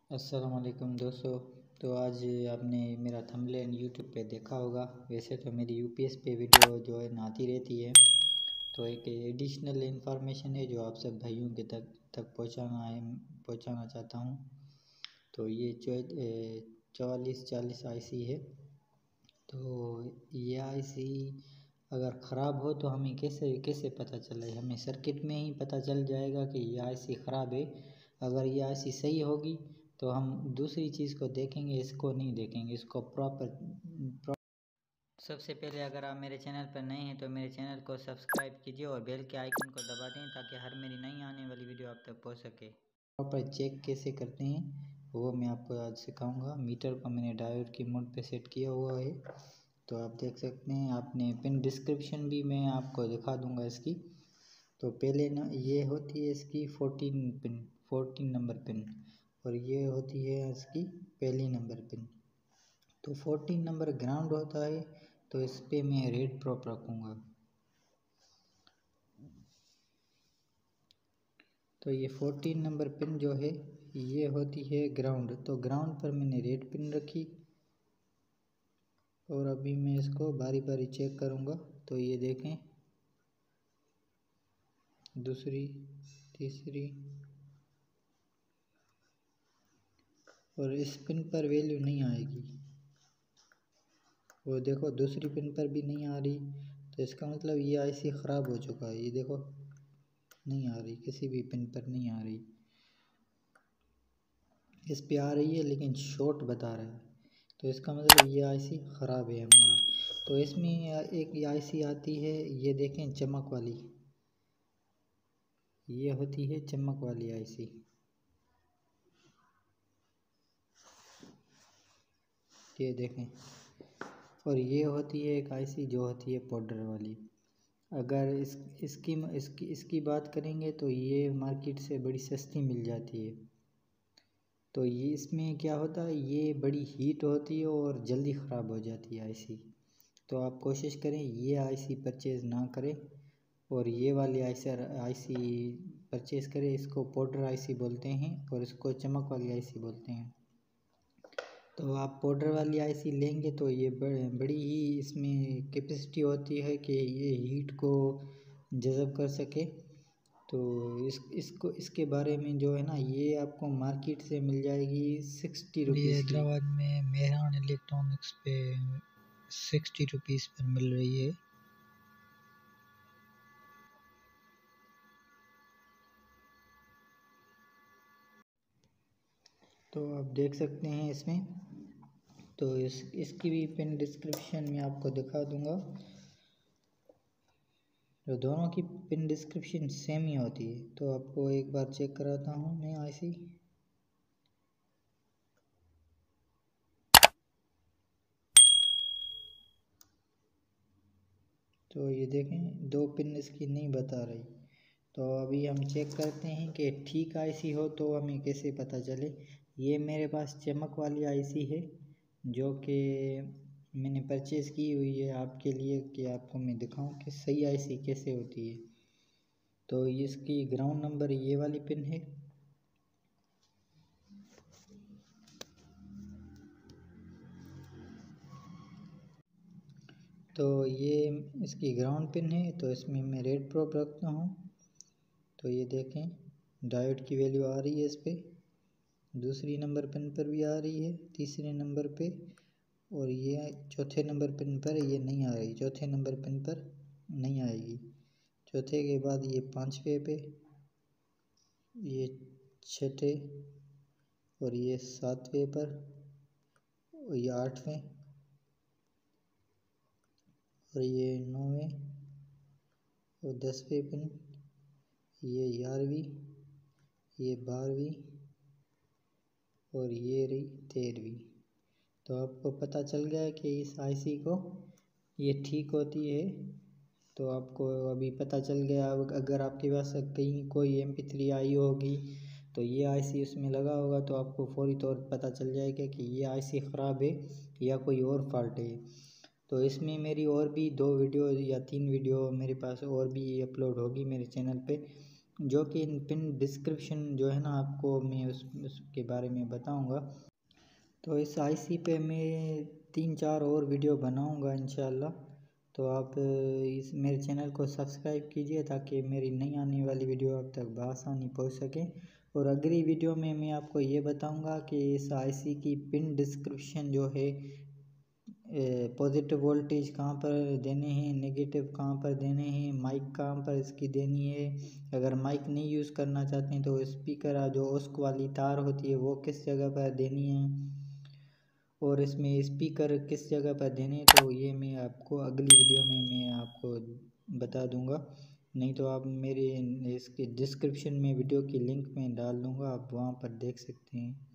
अस्सलाम वालेकुम दोस्तों। तो आज आपने मेरा थंबनेल यूट्यूब पे देखा होगा। वैसे तो मेरी यूपीएस पे वीडियो जो है आती रहती है, तो एक एडिशनल इन्फॉर्मेशन है जो आप सब भाइयों के तक पहुंचाना चाहता हूं। तो ये 4440 आईसी है। तो ये आईसी अगर ख़राब हो तो हमें कैसे कैसे पता चले? हमें सर्किट में ही पता चल जाएगा कि ये आईसी ख़राब है। अगर ये आईसी सही होगी तो हम दूसरी चीज़ को देखेंगे, इसको नहीं देखेंगे, इसको प्रॉपर। सबसे पहले अगर आप मेरे चैनल पर नए हैं तो मेरे चैनल को सब्सक्राइब कीजिए और बेल के आइकन को दबा दें ताकि हर मेरी नई आने वाली वीडियो आप तक पहुंच सके। प्रॉपर चेक कैसे करते हैं वो मैं आपको आज सिखाऊंगा। मीटर को मैंने डायोड की मोड पे सेट किया हुआ है, तो आप देख सकते हैं। आपने पिन डिस्क्रिप्शन भी मैं आपको दिखा दूंगा इसकी। तो पहले ना ये होती है इसकी 14 नंबर पिन, और ये होती है इसकी पहली नंबर पिन। तो 14 नंबर ग्राउंड होता है, तो इस पे मैं रेड प्रोप रखूँगा। तो ये 14 नंबर पिन जो है ये होती है ग्राउंड, तो ग्राउंड पर मैंने रेड पिन रखी। और अभी मैं इसको बारी बारी चेक करूँगा। तो ये देखें, दूसरी, तीसरी, और इस पिन पर वैल्यू नहीं आएगी। वो देखो दूसरी पिन पर भी नहीं आ रही, तो इसका मतलब ये आईसी ख़राब हो चुका है। ये देखो नहीं आ रही, किसी भी पिन पर नहीं आ रही। इस पे आ रही है लेकिन शॉर्ट बता रहा है, तो इसका मतलब ये आईसी ख़राब है हमारा। तो इसमें एक आईसी आती है, ये देखें चमक वाली, ये होती है चमक वाली आईसी। ये देखें। और ये होती है एक आईसी जो होती है पाउडर वाली। अगर इसकी बात करेंगे तो ये मार्केट से बड़ी सस्ती मिल जाती है। तो ये इसमें क्या होता है, ये बड़ी हीट होती है और जल्दी ख़राब हो जाती है आईसी। तो आप कोशिश करें ये आईसी परचेज़ ना करें और ये वाली आईसी परचेज़ करें। इसको पाउडर आईसी बोलते हैं और इसको चमक वाली आईसी बोलते हैं। तो आप पाउडर वाली आईसी लेंगे तो ये बड़ी ही इसमें कैपेसिटी होती है कि ये हीट को जज़ब कर सके। तो इसके बारे में जो है ना, ये आपको मार्केट से मिल जाएगी 60 रुपीज़। हैदराबाद में मेहरान इलेक्ट्रॉनिक्स पे 60 रुपीज़ पर मिल रही है। तो आप देख सकते हैं इसमें। तो इसकी भी पिन डिस्क्रिप्शन में आपको दिखा दूंगा। तो दोनों की पिन डिस्क्रिप्शन सेम ही होती है। तो आपको एक बार चेक कराता हूँ मैं आईसी। तो ये देखें, दो पिन इसकी नहीं बता रही। तो अभी हम चेक करते हैं कि ठीक आईसी हो तो हमें कैसे पता चले। ये मेरे पास चमक वाली आईसी है जो कि मैंने परचेज़ की हुई है आपके लिए, कि आपको मैं दिखाऊं कि सही आईसी कैसे होती है। तो इसकी ग्राउंड नंबर ये वाली पिन है। तो ये इसकी ग्राउंड पिन है, तो इसमें मैं रेड प्रोब रखता हूँ। तो ये देखें, डायोड की वैल्यू आ रही है इस पर। दूसरी नंबर पिन पर भी आ रही है, तीसरे नंबर पे, और ये चौथे नंबर पिन पर ये नहीं आ रही। चौथे नंबर पिन पर नहीं आएगी। चौथे के बाद ये पाँचवें पे, ये छठे, और ये सातवें पर, और ये आठवें, और ये नौवें, और 10वें पिन, ये 11वीं, ये 12वीं, और ये रही 13वीं। तो आपको पता चल गया है कि इस आईसी को ये ठीक होती है। तो आपको अभी पता चल गया। अगर आपके पास कहीं कोई MP3 आई होगी तो ये आईसी उसमें लगा होगा, तो आपको फौरी तौर पर पता चल जाएगा कि ये आईसी ख़राब है या कोई और फॉल्ट है। तो इसमें मेरी और भी 2 वीडियो या 3 वीडियो मेरे पास और भी अपलोड होगी मेरे चैनल पे। जो कि इन पिन डिस्क्रिप्शन जो है ना आपको मैं उसके बारे में बताऊंगा। तो इस आईसी पे मैं 3-4 और वीडियो बनाऊंगा इंशाल्लाह। तो आप इस मेरे चैनल को सब्सक्राइब कीजिए ताकि मेरी नई आने वाली वीडियो आप तक बआसानी पहुंच सके। और अगली वीडियो में मैं आपको ये बताऊंगा कि इस आईसी की पिन डिस्क्रिप्शन जो है पॉजिटिव वोल्टेज कहाँ पर देने हैं, नेगेटिव कहाँ पर देने हैं, माइक कहाँ पर इसकी देनी है। अगर माइक नहीं यूज़ करना चाहते हैं तो स्पीकर जो ओस्क वाली तार होती है वो किस जगह पर देनी है और इसमें स्पीकर किस जगह पर देने, तो ये मैं आपको अगली वीडियो में मैं आपको बता दूंगा। नहीं तो आप मेरे इसके डिस्क्रिप्शन में वीडियो की लिंक में डाल दूंगा, आप वहाँ पर देख सकते हैं।